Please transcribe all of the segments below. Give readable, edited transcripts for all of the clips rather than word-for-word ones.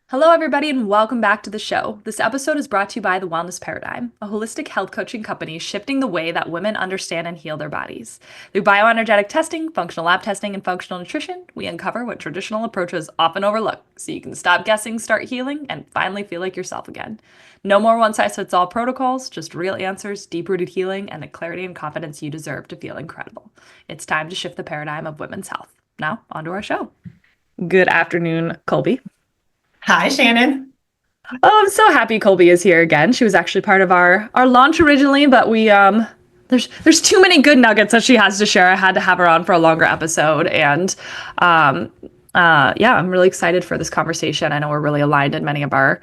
Hello, everybody, and welcome back to the show. This episode is brought to you by The Wellness Paradigm, a holistic health coaching company shifting the way that women understand and heal their bodies. Through bioenergetic testing, functional lab testing, and functional nutrition, we uncover what traditional approaches often overlook so you can stop guessing, start healing, and finally feel like yourself again. No more one-size-fits-all protocols, just real answers, deep-rooted healing, and the clarity and confidence you deserve to feel incredible. It's time to shift the paradigm of women's health. Now, on to our show. Good afternoon, Kolby. Hi, Shannon. Oh, I'm so happy Kolby is here again. She was actually part of our launch originally, but we there's too many good nuggets that she has to share. I had to have her on for a longer episode, and yeah, I'm really excited for this conversation. I know we're really aligned in many of our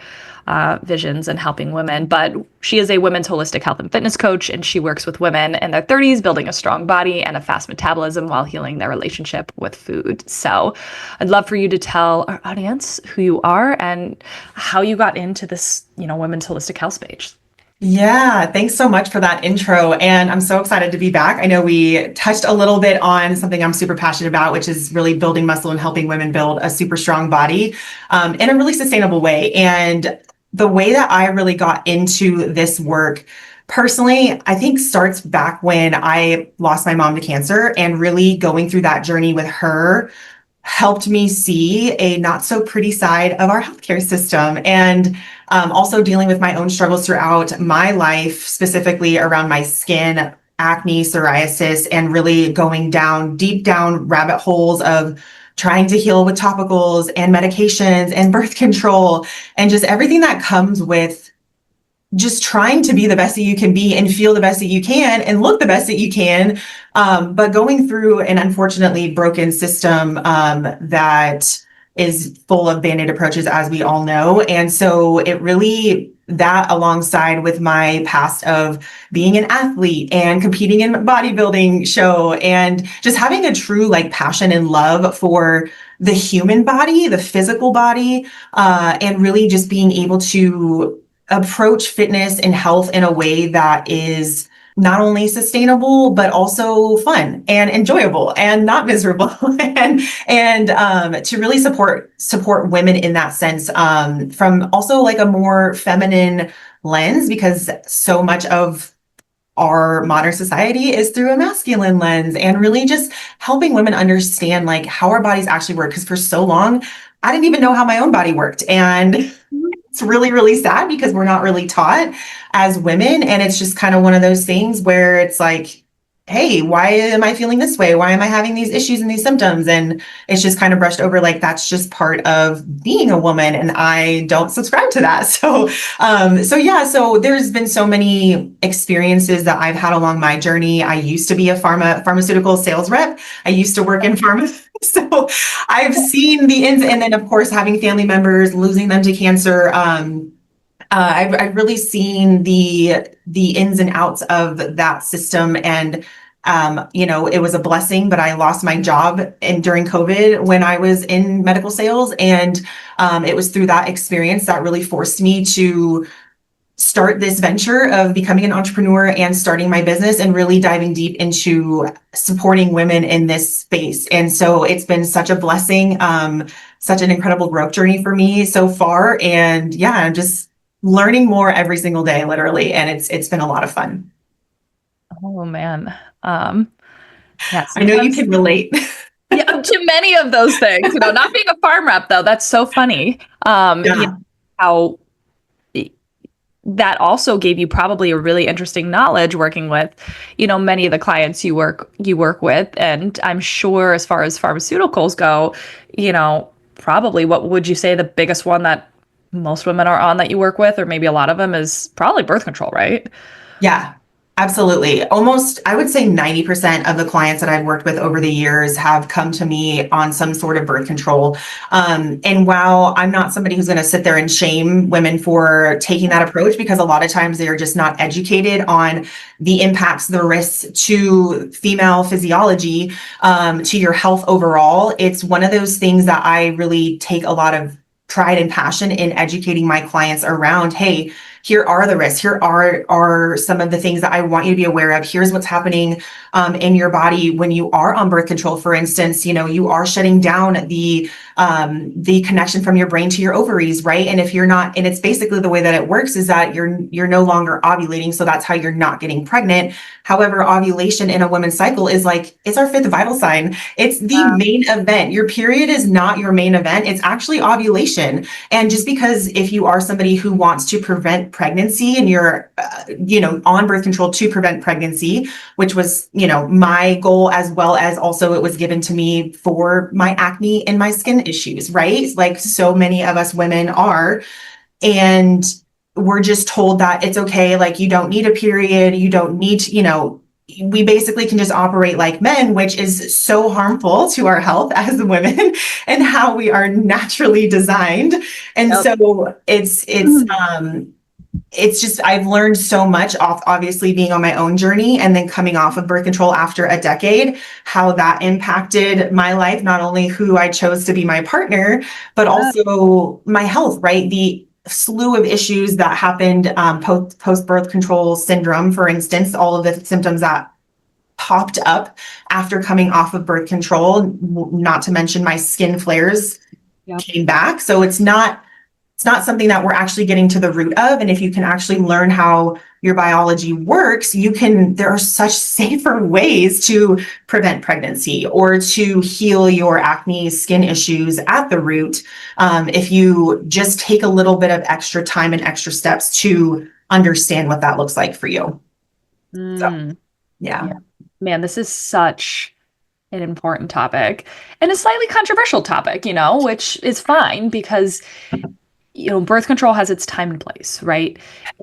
visions and helping women, but she is a women's holistic health and fitness coach, and she works with women in their 30s, building a strong body and a fast metabolism while healing their relationship with food. So I'd love for you to tell our audience who you are and how you got into this, women's holistic health space. Yeah, thanks so much for that intro. And I'm so excited to be back. I know we touched a little bit on something I'm super passionate about, which is really building muscle and helping women build a super strong body in a really sustainable way. And the way that I really got into this work personally, I think starts back when I lost my mom to cancer, and really going through that journey with her helped me see a not so pretty side of our healthcare system, and also dealing with my own struggles throughout my life, specifically around my skin, acne, psoriasis, and really going down deep down rabbit holes of trying to heal with topicals and medications and birth control and just everything that comes with just trying to be the best that you can be and feel the best that you can and look the best that you can, but going through an unfortunately broken system that is full of band-aid approaches, as we all know. And so it really, that alongside with my past of being an athlete and competing in bodybuilding show and just having a true passion and love for the human body, the physical body, and really just being able to approach fitness and health in a way that is not only sustainable, but also fun and enjoyable and not miserable, and to really support women in that sense, from also a more feminine lens, because so much of our modern society is through a masculine lens, and really just helping women understand how our bodies actually work. Because for so long, I didn't even know how my own body worked. And it's really, really sad because we're not really taught as women. And it's just kind of one of those things where it's hey, why am I feeling this way? Why am I having these issues and these symptoms? And it's just kind of brushed over that's just part of being a woman. And I don't subscribe to that. So there's been so many experiences that I've had along my journey. I used to be a pharmaceutical sales rep. I used to work in pharma. So I've seen the ins, and then of course, having family members, losing them to cancer. I've really seen the ins and outs of that system, and it was a blessing. But I lost my job during COVID when I was in medical sales, and it was through that experience that really forced me to start this venture of becoming an entrepreneur and starting my business and really diving deep into supporting women in this space. And so it's been such a blessing, such an incredible growth journey for me so far. And yeah, I'm just learning more every single day, literally. And it's been a lot of fun. Oh man. Yes, I know you can relate. Yeah, to many of those things. Not being a farm rep though, that's so funny. Yeah. How that also gave you probably a really interesting knowledge working with, many of the clients you work with. And I'm sure as far as pharmaceuticals go, probably what would you say the biggest one that most women are on that you work with, or maybe a lot of them, is probably birth control, right? Yeah, absolutely. Almost, I would say 90% of the clients that I've worked with over the years have come to me on some sort of birth control. And while I'm not somebody who's going to sit there and shame women for taking that approach, because a lot of times they are just not educated on the impacts, the risks to female physiology, to your health overall, it's one of those things that I really take a lot of pride and passion in educating my clients around, hey, here are the risks. Here are some of the things that I want you to be aware of. Here's what's happening in your body when you are on birth control. For instance, you are shutting down the connection from your brain to your ovaries, right? And if you're not, and it's basically the way that it works is that you're no longer ovulating, so that's how you're not getting pregnant. However, ovulation in a woman's cycle is like, it's our fifth vital sign. It's the main event. Your period is not your main event. It's actually ovulation. And just because if you are somebody who wants to prevent pregnancy and you're, on birth control to prevent pregnancy, which was, my goal, as well as also it was given to me for my acne and my skin issues, right? Like so many of us women are. And we're just told that it's okay. Like you don't need a period. You don't need to, we basically can just operate like men, which is so harmful to our health as women and how we are naturally designed. And so it's just, I've learned so much off, obviously being on my own journey and then coming off of birth control after a decade, how that impacted my life, not only who I chose to be my partner, but also my health, right? The slew of issues that happened post birth control syndrome, for instance, all of the symptoms that popped up after coming off of birth control, not to mention my skin flares came back. So it's not something that we're actually getting to the root of. And if you can actually learn how your biology works, there are such safer ways to prevent pregnancy or to heal your acne skin issues at the root. If you just take a little bit of extra time and extra steps to understand what that looks like for you. So, yeah. Man, this is such an important topic and a slightly controversial topic, which is fine because birth control has its time and place, right?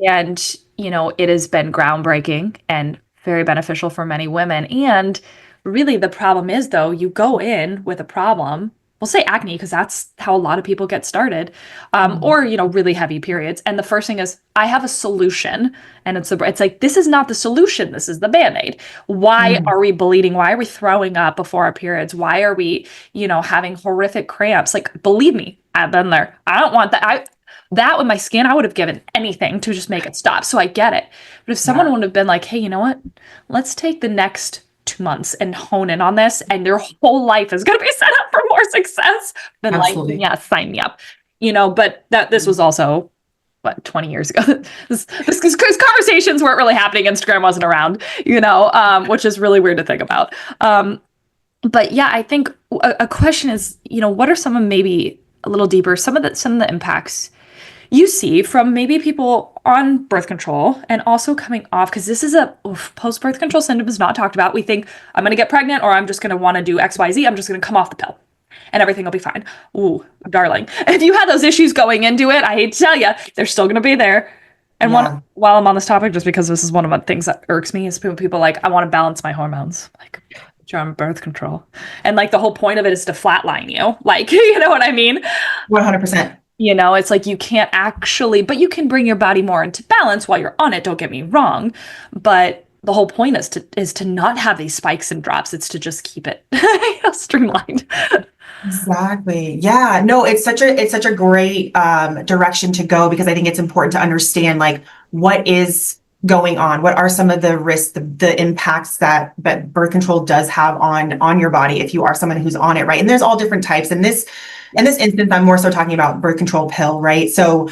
And, it has been groundbreaking and very beneficial for many women. And really the problem is, though, you go in with a problem, we'll say acne, because that's how a lot of people get started, or, really heavy periods. And the first thing is, I have a solution. And it's like, this is not the solution. This is the Band-Aid. Why are we bleeding? Why are we throwing up before our periods? Why are we, having horrific cramps? Like, believe me, I've been there. I don't want that. That with my skin, I would have given anything to just make it stop. So I get it. But if someone would have been like, hey, you know what? Let's take the next 2 months and hone in on this, and their whole life is going to be set up for more success, then sign me up. But this was also 20 years ago. This conversations weren't really happening. Instagram wasn't around, which is really weird to think about. But yeah, I think a question is, what are some of maybe a little deeper, some of the impacts you see from maybe people on birth control and also coming off, because this is post-birth control syndrome is not talked about. We think I'm going to get pregnant or I'm just going to want to do XYZ. I'm just going to come off the pill and everything will be fine. Ooh, darling. If you had those issues going into it, I hate to tell you, they're still going to be there. And while I'm on this topic, just because this is one of the things that irks me, is people like, I want to balance my hormones. Like, you're on birth control. And like the whole point of it is to flatline you. Like, you know what I mean? 100%. It's like you can't actually, but you can bring your body more into balance while you're on it. Don't get me wrong. But the whole point is to not have these spikes and drops. It's to just keep it streamlined. Exactly. Yeah, no, it's such a great direction to go, because I think it's important to understand like what is going on, what are some of the risks, the impacts that birth control does have on your body if you are someone who's on it, right? And there's all different types. In this instance, I'm more so talking about birth control pill, right? So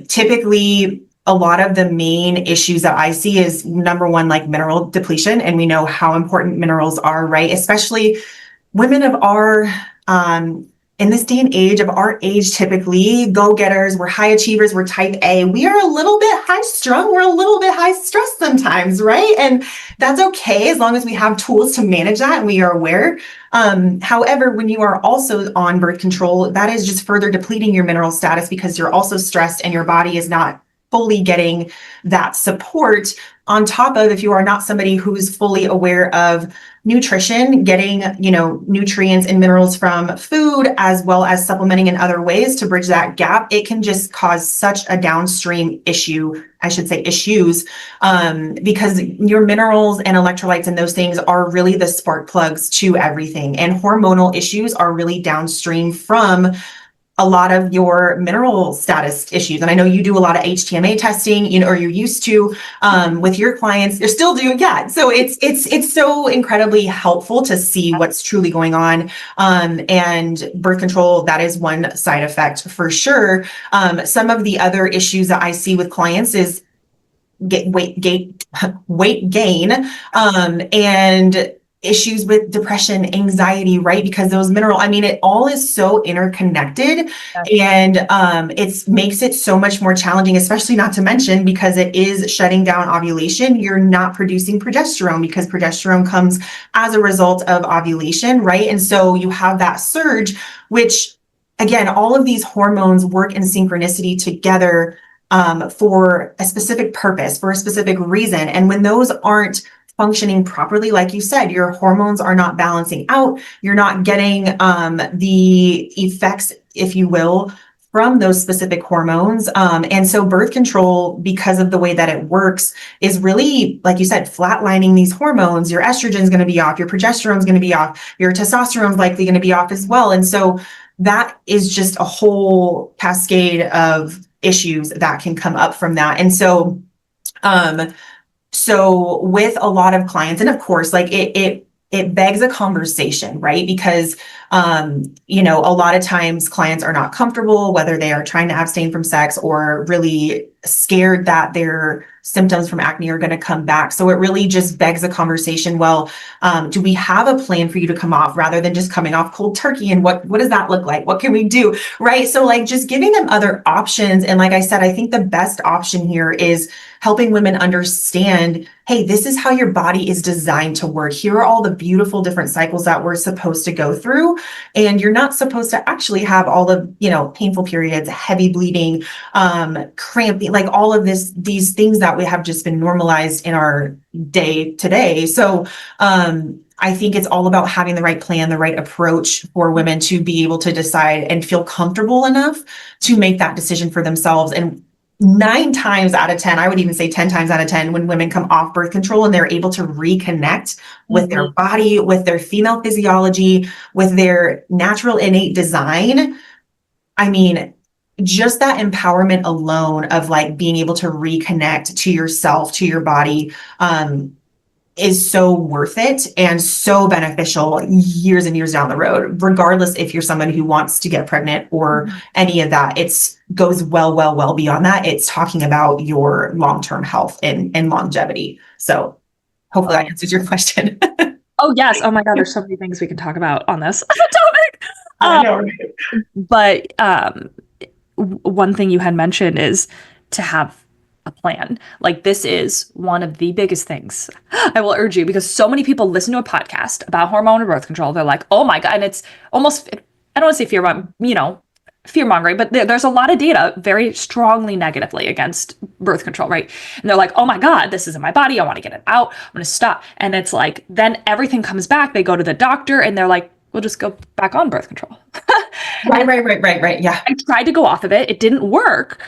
typically a lot of the main issues that I see is, number one, like mineral depletion. And we know how important minerals are, right? Especially women of our, in this day and age, of our age, typically go-getters, we're high achievers, we're type A, we are a little bit high strung, we're a little bit high stress sometimes, right? And that's okay as long as we have tools to manage that and we are aware. However, when you are also on birth control, that is just further depleting your mineral status, because you're also stressed and your body is not fully getting that support, on top of, if you are not somebody who's fully aware of nutrition, getting, nutrients and minerals from food, as well as supplementing in other ways to bridge that gap, it can just cause such a downstream issues, because your minerals and electrolytes and those things are really the spark plugs to everything. And hormonal issues are really downstream from a lot of your mineral status issues. And I know you do a lot of HTMA testing, or you're used to with your clients. You're still doing, yeah. So it's so incredibly helpful to see what's truly going on. And birth control, that is one side effect for sure. Some of the other issues that I see with clients is weight gain, and issues with depression, anxiety, right? Because those it all is so interconnected, and it makes it so much more challenging, especially not to mention because it is shutting down ovulation. You're not producing progesterone because progesterone comes as a result of ovulation, right? And so you have that surge, which again, all of these hormones work in synchronicity together for a specific purpose, for a specific reason. And when those aren't functioning properly, like you said, your hormones are not balancing out, you're not getting the effects, if you will, from those specific hormones. And so birth control, because of the way that it works, is really, like you said, flatlining these hormones. Your estrogen is going to be off, your progesterone is going to be off, your testosterone is likely going to be off as well. And so that is just a whole cascade of issues that can come up from that. And so, so with a lot of clients, and of course, like it begs a conversation, right? Because, a lot of times clients are not comfortable, whether they are trying to abstain from sex or really scared that their symptoms from acne are going to come back. So it really just begs a conversation. Well, do we have a plan for you to come off rather than just coming off cold turkey? And what does that look like? What can we do? Right. So like just giving them other options. And like I said, I think the best option here is helping women understand, hey, this is how your body is designed to work. Here are all the beautiful different cycles that we're supposed to go through. And you're not supposed to actually have all of, painful periods, heavy bleeding, cramping, like all of these things that we have just been normalized in our day to day. So, I think it's all about having the right plan, the right approach for women to be able to decide and feel comfortable enough to make that decision for themselves. And 9 times out of 10, I would even say 10 times out of 10, when women come off birth control and they're able to reconnect with their body, with their female physiology, with their natural innate design, just that empowerment alone of like being able to reconnect to yourself, to your body, is so worth it and so beneficial years and years down the road, regardless if you're someone who wants to get pregnant or any of that. It's goes well beyond that. It's talking about your long-term health and longevity. So hopefully that answers your question. Oh, yes. Oh my God. There's so many things we can talk about on this topic. I know, right? But one thing you had mentioned is to have a plan. Like this is one of the biggest things I will urge you, because so many people listen to a podcast about hormone and birth control. They're like, oh my God. And it's almost, I don't want to say fear mongering, but there's a lot of data very strongly negatively against birth control, right? And they're like, oh my God, this is in my body. I want to get it out. I'm going to stop. And it's like, then everything comes back. They go to the doctor and they're like, we'll just go back on birth control. Right. Yeah. I tried to go off of it. It didn't work.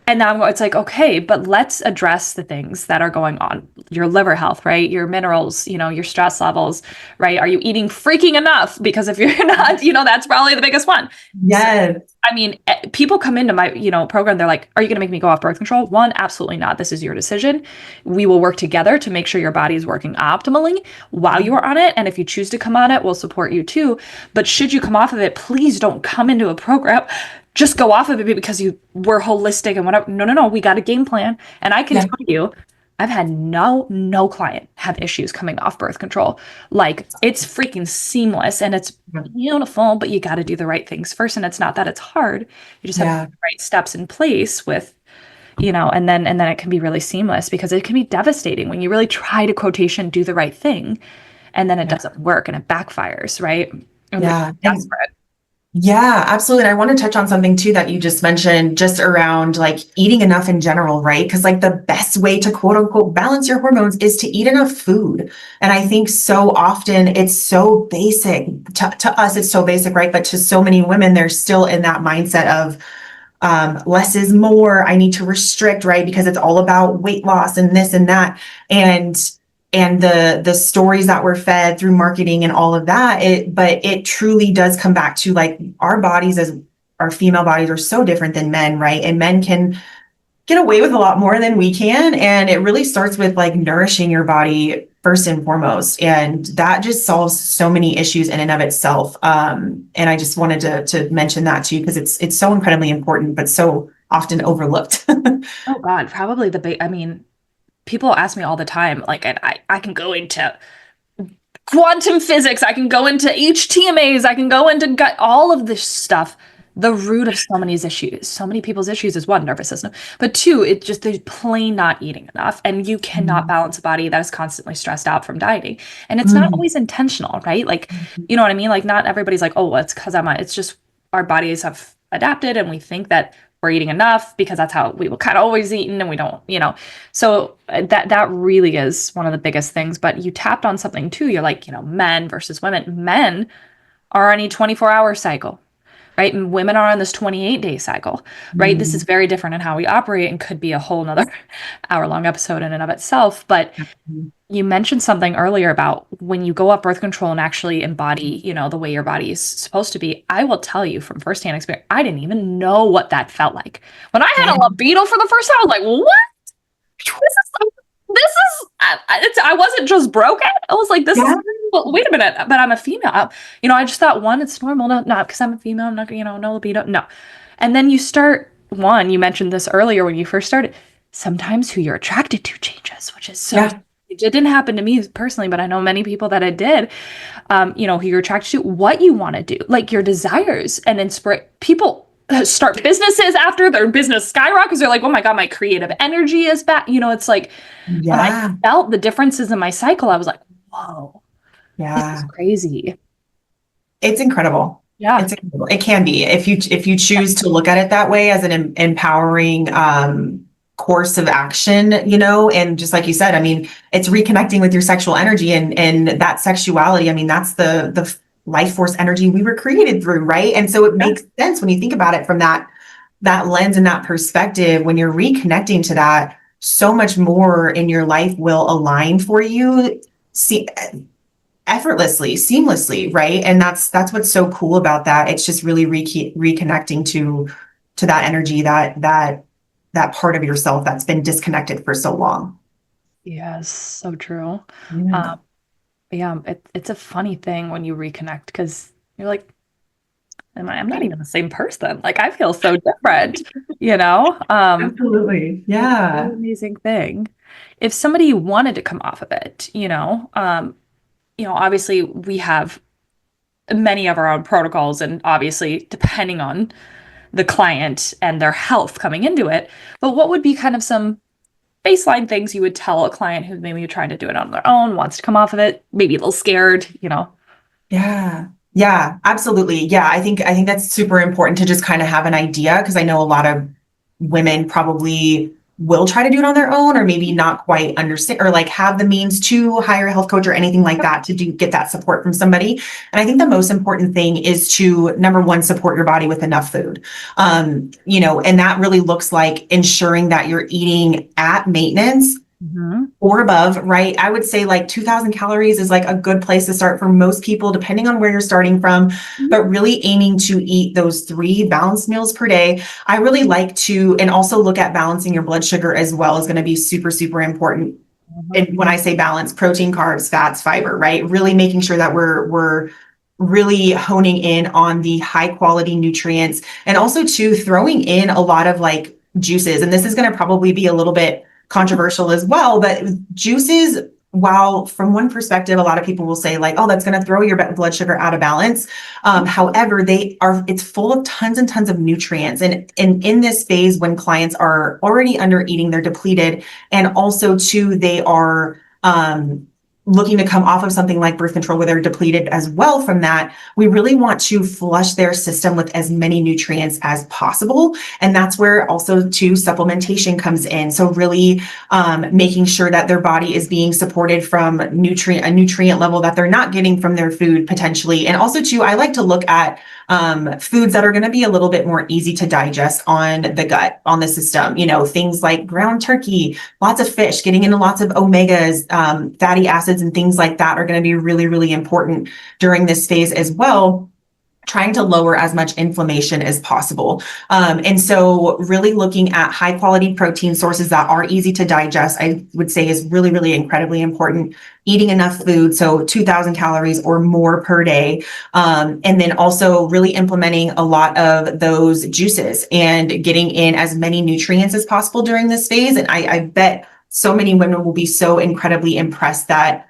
And now it's like, okay, but let's address the things that are going on. Your liver health, right? Your minerals, your stress levels, right? Are you eating freaking enough? Because if you're not, that's probably the biggest one. Yes. So, people come into my, program. They're like, are you going to make me go off birth control? One, absolutely not. This is your decision. We will work together to make sure your body is working optimally while you are on it. And if you choose to come on it, we'll support you too. But should you come off of it, please don't come into a program just go off of it because you were holistic and whatever. No. We got a game plan. And I can tell you, I've had no client have issues coming off birth control. Like it's freaking seamless and it's beautiful, but you got to do the right things first. And it's not that it's hard. You just have the right steps in place with, and then it can be really seamless, because it can be devastating when you really try to quotation do the right thing and then it doesn't work and it backfires, right? And desperate. Yeah, absolutely. And I want to touch on something too that you just mentioned, just around like eating enough in general, right? Because like the best way to quote unquote balance your hormones is to eat enough food. And I think so often it's so basic to us, it's so basic, right? But to so many women, they're still in that mindset of less is more. I need to restrict, right? Because it's all about weight loss and this and that. And the stories that were fed through marketing and all of that, but it truly does come back to like our bodies as our female bodies are so different than men, right? And men can get away with a lot more than we can. And it really starts with like nourishing your body first and foremost. And that just solves so many issues in and of itself. And I just wanted to mention that too, because it's so incredibly important, but so often overlooked. Oh God, probably I mean, people ask me all the time, like, and I can go into quantum physics, I can go into HTMAs, I can go into gut, all of this stuff. The root of so many issues, so many people's issues is one, nervous system, but two, it's just they're plain not eating enough, and you cannot balance a body that is constantly stressed out from dieting, and it's not always intentional, right? Like, you know what I mean? Like, not everybody's like, oh, well, it's because it's just our bodies have adapted, and we think that we're eating enough because that's how we will kind of always eat, and we don't, So that really is one of the biggest things. But you tapped on something too. You're like, men versus women. Men are on a 24-hour cycle, right? And women are on this 28-day cycle, right? This is very different in how we operate and could be a whole nother hour-long episode in and of itself. But you mentioned something earlier about when you go off birth control and actually embody, the way your body is supposed to be. I will tell you from firsthand experience, I didn't even know what that felt like. When I had a libido for the first time, I was like, what? I wasn't just broken. I was like, wait a minute, but I'm a female. I just thought, one, it's normal. Not because I'm a female. I'm not, no libido. No. And then you you mentioned this earlier when you first started. Sometimes who you're attracted to changes, which is so, it didn't happen to me personally, but I know many people that it did. Who you're attracted to, what you want to do, like your desires, and inspire people. Start businesses after their business skyrockets. They're like, oh my God, my creative energy is back. It's like, when I felt the differences in my cycle, I was like, whoa, this is crazy. It's incredible. Yeah. It's incredible. It can be, if you choose to look at it that way as an empowering, course of action, and just like you said, I mean, it's reconnecting with your sexual energy and that sexuality. I mean, that's the life force energy we were created through, right? And so it makes sense when you think about it from that lens and that perspective. When you're reconnecting to that, so much more in your life will align for you, effortlessly, seamlessly, right? And that's what's so cool about that. It's just really reconnecting to that energy, that part of yourself that's been disconnected for so long. Yes, so true. Yeah. It's a funny thing when you reconnect, because you're like, I'm not even the same person. Like, I feel so different, Absolutely. Yeah. An amazing thing. If somebody wanted to come off of it, obviously we have many of our own protocols, and obviously depending on the client and their health coming into it. But what would be kind of some baseline things you would tell a client who maybe trying to do it on their own, wants to come off of it, maybe a little scared, Yeah, absolutely. Yeah. I think that's super important to just kind of have an idea, because I know a lot of women probably will try to do it on their own, or maybe not quite understand, or like have the means to hire a health coach or anything like that to get that support from somebody. And I think the most important thing is to, number one, support your body with enough food. And that really looks like ensuring that you're eating at maintenance or above, right? I would say like 2,000 calories is like a good place to start for most people, depending on where you're starting from, but really aiming to eat those 3 balanced meals per day. I really like to, and also look at balancing your blood sugar as well, is going to be super, super important. And when I say balance, protein, carbs, fats, fiber, right? Really making sure that we're really honing in on the high quality nutrients, and also to throwing in a lot of like juices. And this is going to probably be a little bit controversial as well, but juices, while from one perspective, a lot of people will say like, oh, that's going to throw your blood sugar out of balance. However, it's full of tons and tons of nutrients. And in this phase, when clients are already under eating, they're depleted. And also too, they are, looking to come off of something like birth control where they're depleted as well from that, we really want to flush their system with as many nutrients as possible. And that's where also too supplementation comes in. So really making sure that their body is being supported from a nutrient level that they're not getting from their food potentially. And also too, I like to look at foods that are going to be a little bit more easy to digest on the gut, on the system, things like ground turkey, lots of fish, getting into lots of omegas, fatty acids and things like that are going to be really, really important during this phase as well. trying to lower as much inflammation as possible. And so really looking at high quality protein sources that are easy to digest, I would say is really, really incredibly important. Eating enough food, so 2,000 calories or more per day. And then also really implementing a lot of those juices and getting in as many nutrients as possible during this phase. And I bet so many women will be so incredibly impressed that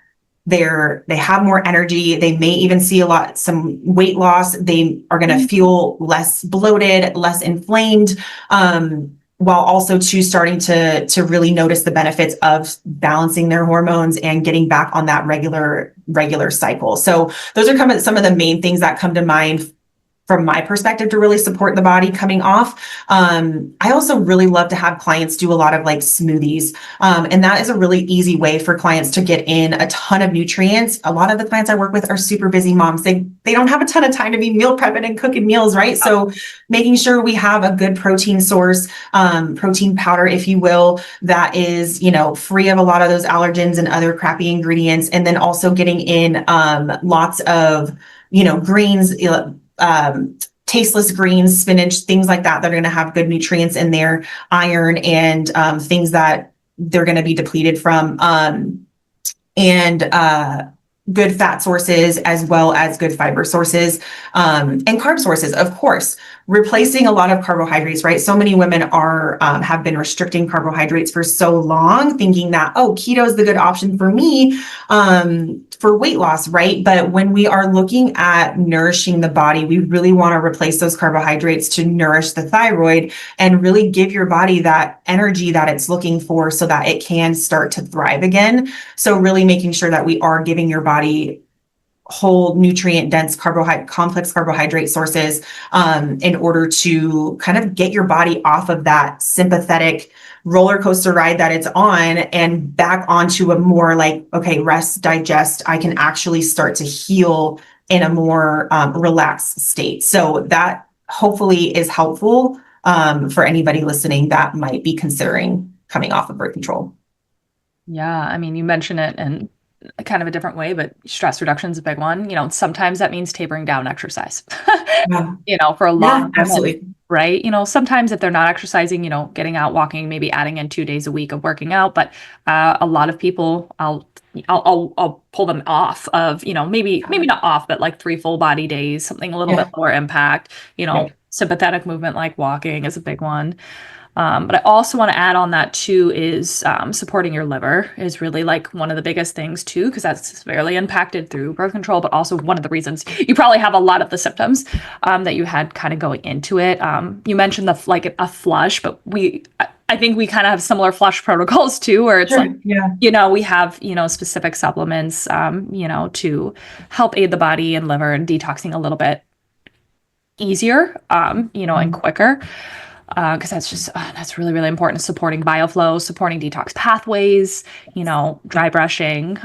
they have more energy. They may even see some weight loss. They are going to feel less bloated, less inflamed, while also starting to really notice the benefits of balancing their hormones and getting back on that regular cycle. So those are some of the main things that come to mind from my perspective to really support the body coming off. I also really love to have clients do a lot of like smoothies. And that is a really easy way for clients to get in a ton of nutrients. A lot of the clients I work with are super busy moms. They don't have a ton of time to be meal prepping and cooking meals, right? So making sure we have a good protein source, protein powder, if you will, that is, free of a lot of those allergens and other crappy ingredients. And then also getting in lots of, greens, tasteless greens, spinach, things like that are going to have good nutrients in there, iron and things that they're going to be depleted from, and good fat sources as well as good fiber sources, and carb sources, of course. Replacing a lot of carbohydrates, right? So many women have been restricting carbohydrates for so long, thinking that, keto is the good option for me, for weight loss, right? But when we are looking at nourishing the body, we really want to replace those carbohydrates to nourish the thyroid and really give your body that energy that it's looking for so that it can start to thrive again. So really making sure that we are giving your body whole nutrient dense complex carbohydrate sources, in order to kind of get your body off of that sympathetic roller coaster ride that it's on and back onto a more like, okay, rest, digest, I can actually start to heal in a more relaxed state. So that hopefully is helpful for anybody listening that might be considering coming off of birth control. Yeah, I mean, you mentioned it in kind of a different way, but stress reduction is a big one. Sometimes that means tapering down exercise, for a lot of women, absolutely. right? Sometimes if they're not exercising, getting out, walking, maybe adding in 2 days a week of working out. But a lot of people, I'll pull them off of, maybe not off, but like 3 full body days, something a little bit lower impact, sympathetic movement like walking is a big one. But I also want to add on that too is supporting your liver is really like one of the biggest things too, because that's severely impacted through birth control, but also one of the reasons you probably have a lot of the symptoms that you had kind of going into it. You mentioned a flush, but I think we kind of have similar flush protocols too, where it's we have, specific supplements, to help aid the body and liver and detoxing a little bit easier, and quicker. Because that's really, really important. Supporting bioflow, supporting detox pathways, dry brushing,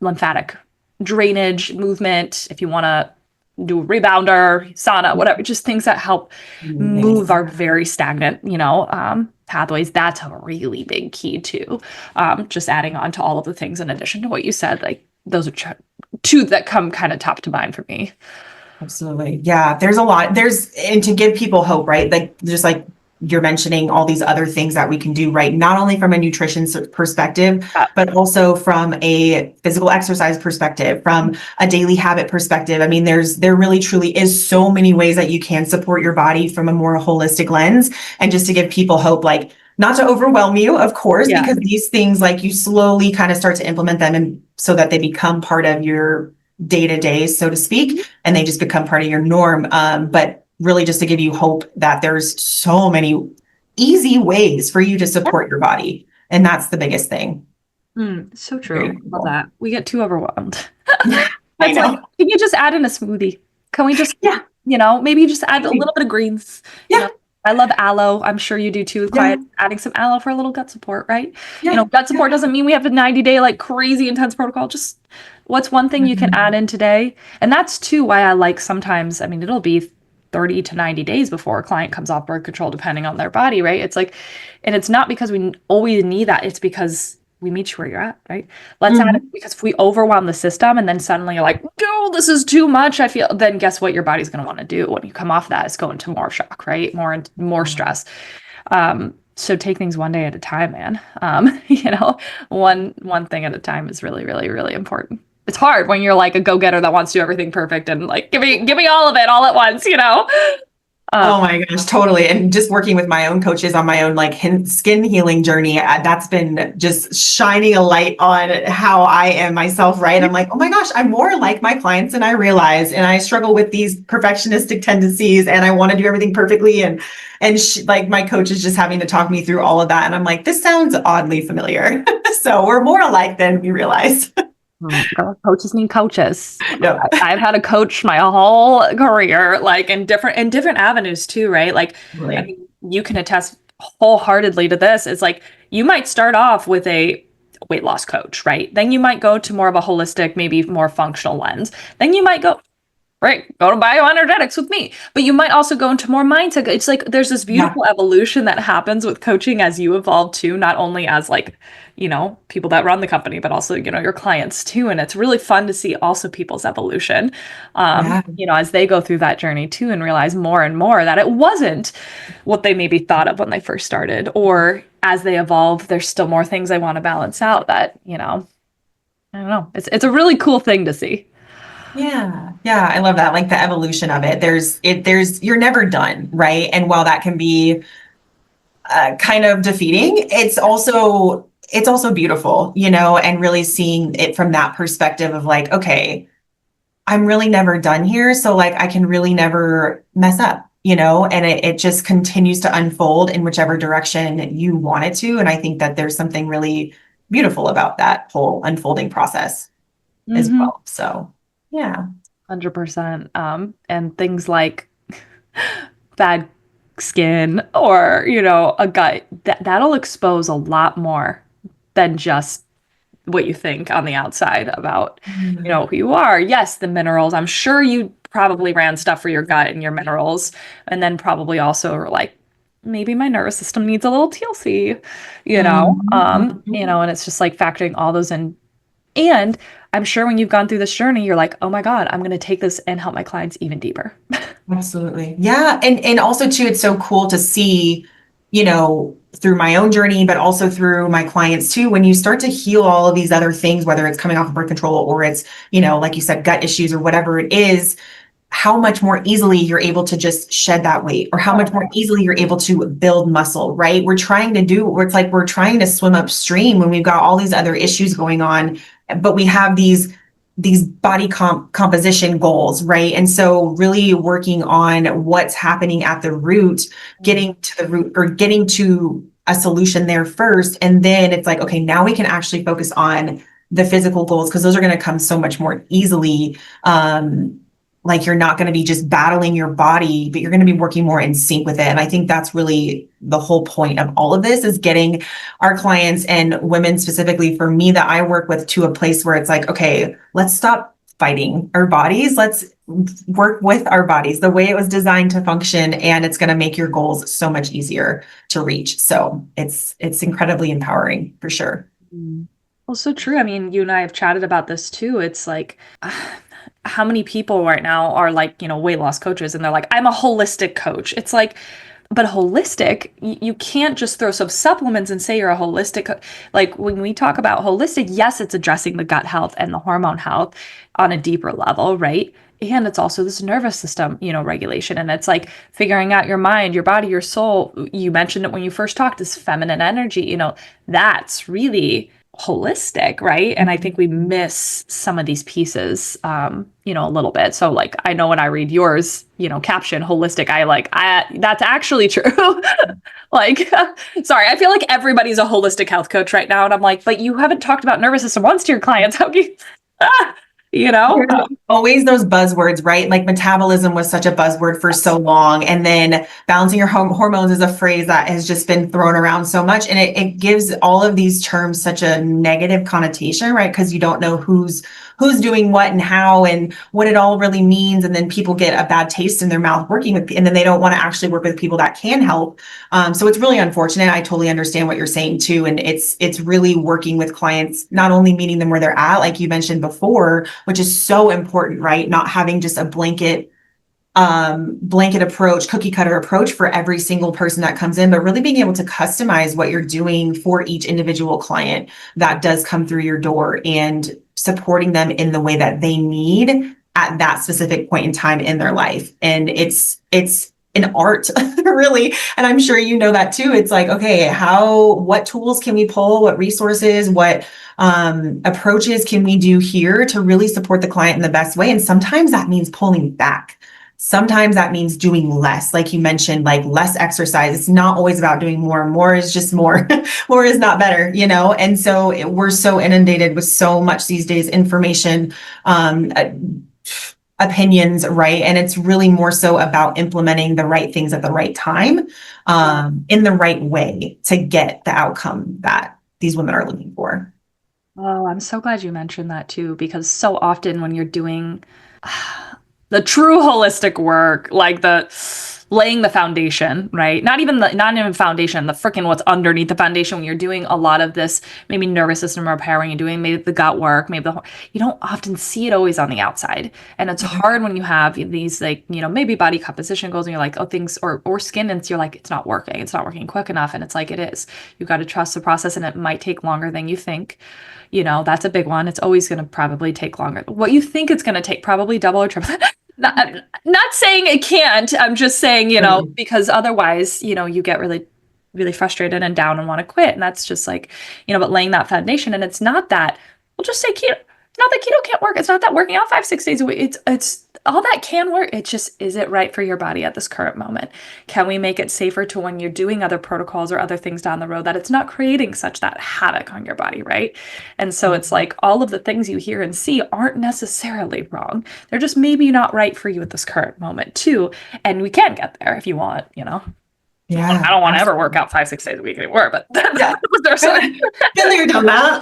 lymphatic drainage movement. If you want to do a rebounder, sauna, whatever, just things that help move our very stagnant, pathways. That's a really big key too. Just adding on to all of the things in addition to what you said, like those are two that come kind of top to mind for me. Absolutely. Yeah. There's a lot. And to give people hope, right? Like, just like you're mentioning all these other things that we can do, right? Not only from a nutrition perspective, but also from a physical exercise perspective, from a daily habit perspective. I mean, there really truly is so many ways that you can support your body from a more holistic lens. And just to give people hope, like, not to overwhelm you, of course, because these things, like, you slowly kind of start to implement them and so that they become part of your day-to-day, so to speak, and they just become part of your norm. But really just to give you hope that there's so many easy ways for you to support your body. And that's the biggest thing. So true. Love that. We get too overwhelmed. I know. Like, can you just add in a smoothie? Can we just, maybe just add a little bit of greens? I love aloe. I'm sure you do too. Quiet, adding some aloe for a little gut support, right? Gut support doesn't mean we have a 90-day like crazy intense protocol. Just what's one thing you can add in today? And that's too why I like sometimes, I mean, it'll be 30 to 90 days before a client comes off birth control, depending on their body, right? It's like, and it's not because we always need that. It's because we meet you where you're at, right? Let's add it, because if we overwhelm the system and then suddenly you're like, do oh, this is too much, I feel, then guess what your body's going to want to do when you come off that is go into more shock, right? More stress. So take things one day at a time, man. One thing at a time is really, really, really important. It's hard when you're like a go-getter that wants to do everything perfect and like give me all of it all at once, Oh my gosh, totally. And just working with my own coaches on my own like skin healing journey, that's been just shining a light on how I am myself, right? I'm like, oh my gosh, I'm more like my clients than I realize. And I struggle with these perfectionistic tendencies and I want to do everything perfectly. And like my coach is just having to talk me through all of that. And I'm like, this sounds oddly familiar. So we're more alike than we realize. Coaches need coaches. Yep. I've had a coach my whole career, like in different avenues too, right? Like, Right. I mean, you can attest wholeheartedly to this. It's like you might start off with a weight loss coach, right? Then you might go to more of a holistic, maybe more functional lens. Then you might go to bioenergetics with me. But you might also go into more mindset. It's like there's this beautiful evolution that happens with coaching as you evolve too, not only as like, people that run the company, but also, your clients too. And it's really fun to see also people's evolution, as they go through that journey too and realize more and more that it wasn't what they maybe thought of when they first started, or as they evolve, there's still more things they want to balance out that, I don't know. It's a really cool thing to see. Yeah. Yeah. I love that. Like the evolution of it. You're never done. Right. And while that can be kind of defeating, it's also beautiful, and really seeing it from that perspective of like, okay, I'm really never done here. So like, I can really never mess up, and it just continues to unfold in whichever direction you want it to. And I think that there's something really beautiful about that whole unfolding process as well. So yeah. 100%. And things like bad skin or, a gut, that'll expose a lot more than just what you think on the outside about, who you are. Yes, the minerals. I'm sure you probably ran stuff for your gut and your minerals. And then probably also like, maybe my nervous system needs a little TLC, and it's just like factoring all those in. And I'm sure when you've gone through this journey, you're like, oh my God, I'm going to take this and help my clients even deeper. Absolutely. Yeah. And also too, it's so cool to see, through my own journey, but also through my clients too, when you start to heal all of these other things, whether it's coming off of birth control or it's, like you said, gut issues or whatever it is, how much more easily you're able to just shed that weight, or how much more easily you're able to build muscle, right? We're trying to swim upstream when we've got all these other issues going on, but we have these body composition goals, right? And so really working on what's happening at the root, getting to the root or getting to a solution there first. And then it's like, okay, now we can actually focus on the physical goals, because those are going to come so much more easily. Like you're not going to be just battling your body, but you're going to be working more in sync with it. And I think that's really the whole point of all of this, is getting our clients and women specifically for me that I work with to a place where it's like, okay, let's stop fighting our bodies. Let's work with our bodies the way it was designed to function. And it's going to make your goals so much easier to reach. So it's incredibly empowering for sure. Well, so true. I mean, you and I have chatted about this too. It's like, how many people right now are like, weight loss coaches and they're like, I'm a holistic coach. It's like, but holistic, you can't just throw some supplements and say you're a holistic. Like when we talk about holistic, yes, it's addressing the gut health and the hormone health on a deeper level, right? And it's also this nervous system, regulation. And it's like figuring out your mind, your body, your soul. You mentioned it when you first talked, this feminine energy, that's really holistic, right? And I think we miss some of these pieces, a little bit. So like, I know when I read yours, caption holistic, that's actually true. Like, sorry, I feel like everybody's a holistic health coach right now. And I'm like, but you haven't talked about nervous system once to your clients. How can you, always those buzzwords, right? Like metabolism was such a buzzword for so long. And then balancing your hormones is a phrase that has just been thrown around so much. And it gives all of these terms such a negative connotation, right? Because you don't know who's who's doing what and how and what it all really means. And then people get a bad taste in their mouth working with, and then they don't want to actually work with people that can help. So it's really unfortunate. I totally understand what you're saying too. And it's really working with clients, not only meeting them where they're at, like you mentioned before, which is so important, right? Not having just a blanket approach, cookie cutter approach for every single person that comes in, but really being able to customize what you're doing for each individual client that does come through your door and supporting them in the way that they need at that specific point in time in their life. And it's an art, really. And I'm sure you know that too. It's like, okay, what tools can we pull? What resources, what approaches can we do here to really support the client in the best way? And sometimes that means pulling back. Sometimes that means doing less, like you mentioned, like less exercise. It's not always about doing more. More is just more. More is not better, And so we're so inundated with so much these days, information, opinions, right? And it's really more so about implementing the right things at the right time, in the right way to get the outcome that these women are looking for. Oh, I'm so glad you mentioned that too, because so often when you're doing the true holistic work, like the laying the foundation, right? Not even foundation, the freaking what's underneath the foundation. When you're doing a lot of this, maybe nervous system repair, when you're doing maybe the gut work, you don't often see it always on the outside. And it's hard when you have these maybe body composition goals and you're like, oh, things or skin, and you're like, it's not working quick enough. And it's like, it is. You've got to trust the process, and it might take longer than you think. That's a big one. It's always going to probably take longer. What you think it's going to take, probably double or triple. Not saying it can't. I'm just saying, because otherwise, you get really, really frustrated and down and want to quit. And that's just like, but laying that foundation. And it's not that, we'll just say keto. It's not that keto can't work. It's not that working out 5-6 days a week. It's all that can work. It just, is it right for your body at this current moment? Can we make it safer to when you're doing other protocols or other things down the road that it's not creating such that havoc on your body, right? And so it's like all of the things you hear and see aren't necessarily wrong. They're just maybe not right for you at this current moment too. And we can get there if you want, Yeah. I don't want to ever work out 5-6 days a week anymore, but yeah. there's been there, done that.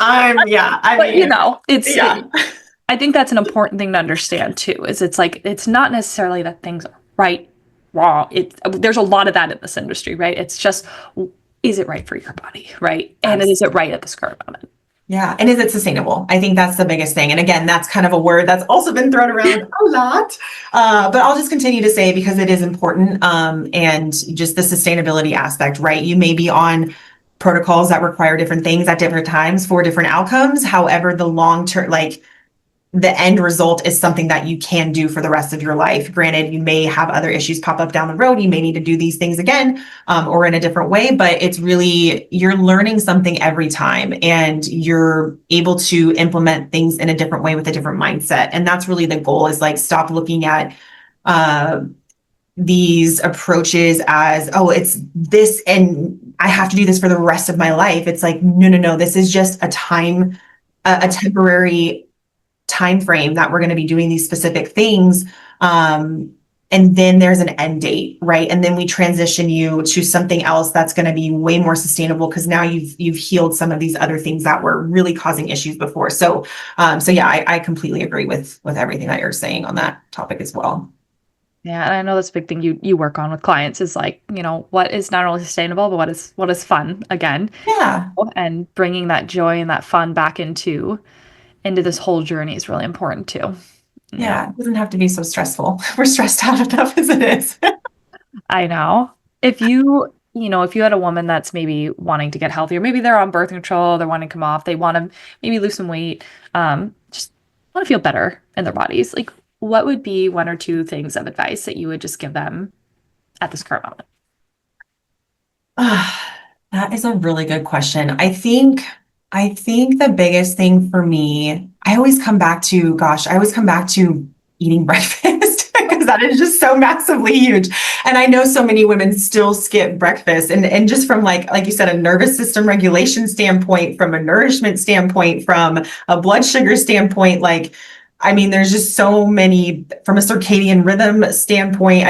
I think that's an important thing to understand too, is it's like, it's not necessarily that things are right, wrong. There's a lot of that in this industry, right? It's just, is it right for your body, right? And is it right at this current moment? Yeah. And is it sustainable? I think that's the biggest thing. And again, that's kind of a word that's also been thrown around a lot. But I'll just continue to say, because it is important, and just the sustainability aspect, right? You may be on protocols that require different things at different times for different outcomes. However, the long term, the end result is something that you can do for the rest of your life. Granted, you may have other issues pop up down the road. You may need to do these things again, or in a different way, but it's really, you're learning something every time, and you're able to implement things in a different way with a different mindset. And that's really the goal, is stop looking at these approaches as, oh, it's this and I have to do this for the rest of my life. It's like, no, this is just a temporary time frame that we're going to be doing these specific things, and then there's an end date, right? And then we transition you to something else that's going to be way more sustainable, because now you've healed some of these other things that were really causing issues before. So yeah, I completely agree with everything that you're saying on that topic as well. Yeah, and I know that's a big thing you work on with clients is what is not only sustainable, but what is fun again. Yeah. And bringing that joy and that fun back into this whole journey is really important too. Yeah, it doesn't have to be so stressful. We're stressed out enough as it is. I know. If you had a woman that's maybe wanting to get healthier, maybe they're on birth control, they're wanting to come off, they want to maybe lose some weight, just want to feel better in their bodies, what would be one or two things of advice that you would just give them at this current moment? That is a really good question. I think the biggest thing for me, I always come back to eating breakfast, because that is just so massively huge. And I know so many women still skip breakfast, and just from like you said, a nervous system regulation standpoint, from a nourishment standpoint, from a blood sugar standpoint, there's just so many, from a circadian rhythm standpoint.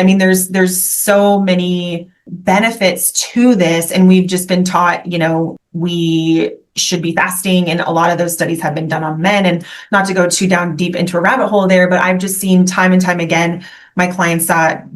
There's so many benefits to this. And we've just been taught, we should be fasting. And a lot of those studies have been done on men, and not to go too down deep into a rabbit hole there, but I've just seen time and time again, my clients that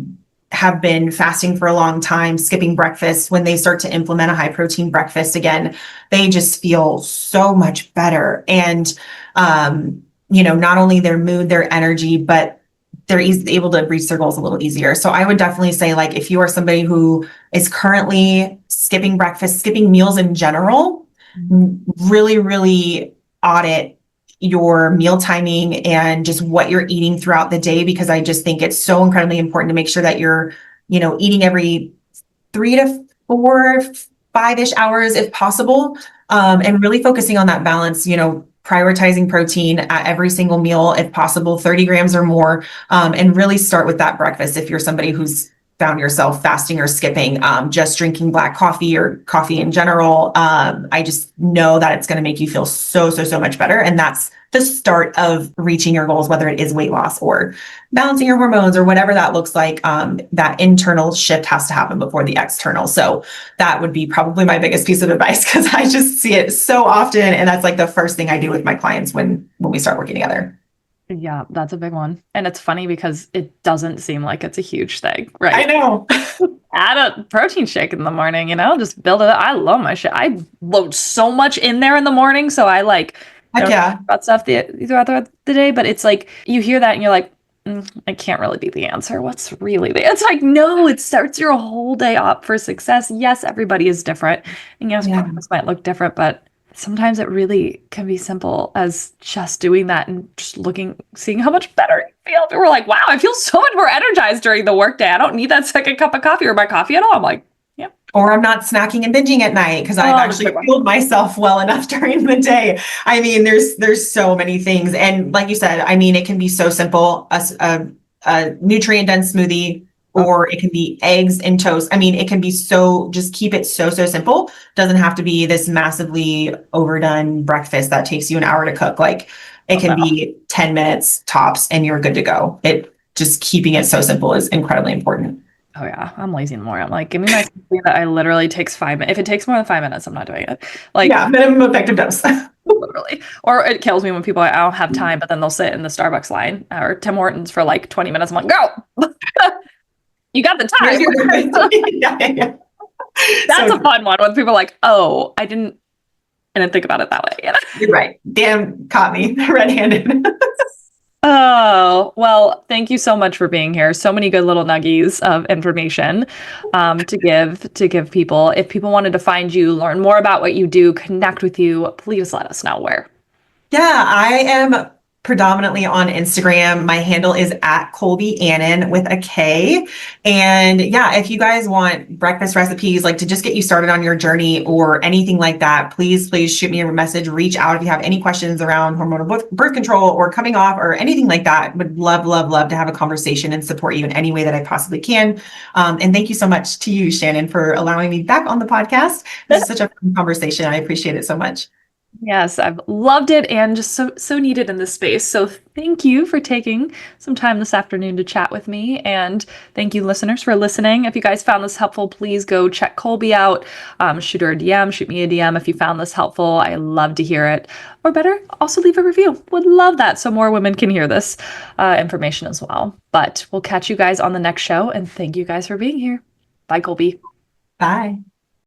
have been fasting for a long time, skipping breakfast, when they start to implement a high protein breakfast again, they just feel so much better. And, not only their mood, their energy, but they're able to reach their goals a little easier. So I would definitely say, like, if you are somebody who is currently skipping breakfast, skipping meals in general, really, really audit your meal timing and just what you're eating throughout the day, because I just think it's so incredibly important to make sure that you're, eating every 3 to 4, 5-ish hours if possible, and really focusing on that balance, prioritizing protein at every single meal, if possible, 30 grams or more, and really start with that breakfast. If you're somebody who's found yourself fasting or skipping, just drinking black coffee or coffee in general, I just know that it's going to make you feel so, so, so much better. And that's the start of reaching your goals, whether it is weight loss or balancing your hormones or whatever that looks like. That internal shift has to happen before the external. So that would be probably my biggest piece of advice, because I just see it so often. And that's like the first thing I do with my clients when we start working together. Yeah, that's a big one. And it's funny because it doesn't seem like it's a huge thing, right? I know. Add a protein shake in the morning, just build it up. I love my shit. I load so much in there in the morning. So I don't talk about stuff throughout the day, but it's like you hear that and you're like, I can't really be the answer. What's really the answer? It's like, no, it starts your whole day up for success. Yes, everybody is different. And yes, programs might look different, but sometimes it really can be simple as just doing that and just seeing how much better you feel. We're like, wow, I feel so much more energized during the workday. I don't need that second cup of coffee or my coffee at all. I'm like, yeah. Or I'm not snacking and binging at night because I've actually fueled myself well enough during the day. I mean, there's so many things. And like you said, I mean, it can be so simple, a nutrient dense smoothie, or it can be eggs and toast. I mean, it can be just keep it so, so simple. Doesn't have to be this massively overdone breakfast that takes you an hour to cook. Like it can be 10 minutes tops and you're good to go. Just keeping it so simple is incredibly important. Oh yeah. I'm lazy in the morning. I'm like, give me my something that I literally takes 5 minutes. If it takes more than 5 minutes, I'm not doing it. Minimum effective dose. Literally. Or it kills me when people, I don't have time, but then they'll sit in the Starbucks line or Tim Hortons for like 20 minutes. I'm like, go. You got the time. Yeah. That's a fun one when people are like, oh, I didn't think about it that way. You're right. Damn, caught me red-handed. Oh, well, thank you so much for being here. So many good little nuggies of information to give people. If people wanted to find you, learn more about what you do, connect with you, please let us know where. Yeah, I am predominantly on Instagram. My handle is at Kolby Annan with a K. And yeah, if you guys want breakfast recipes, like to just get you started on your journey or anything like that, please shoot me a message, reach out if you have any questions around hormonal birth control or coming off or anything like that. Would love, love, love to have a conversation and support you in any way that I possibly can. And thank you so much to you, Shannon, for allowing me back on the podcast. This is such a fun conversation. I appreciate it so much. Yes, I've loved it and just so needed in this space. So thank you for taking some time this afternoon to chat with me. And thank you, listeners, for listening. If you guys found this helpful, please go check Kolby out. Shoot her a DM, shoot me a DM if you found this helpful. I love to hear it. Or better, also leave a review. Would love that so more women can hear this information as well. But we'll catch you guys on the next show. And thank you guys for being here. Bye, Kolby. Bye.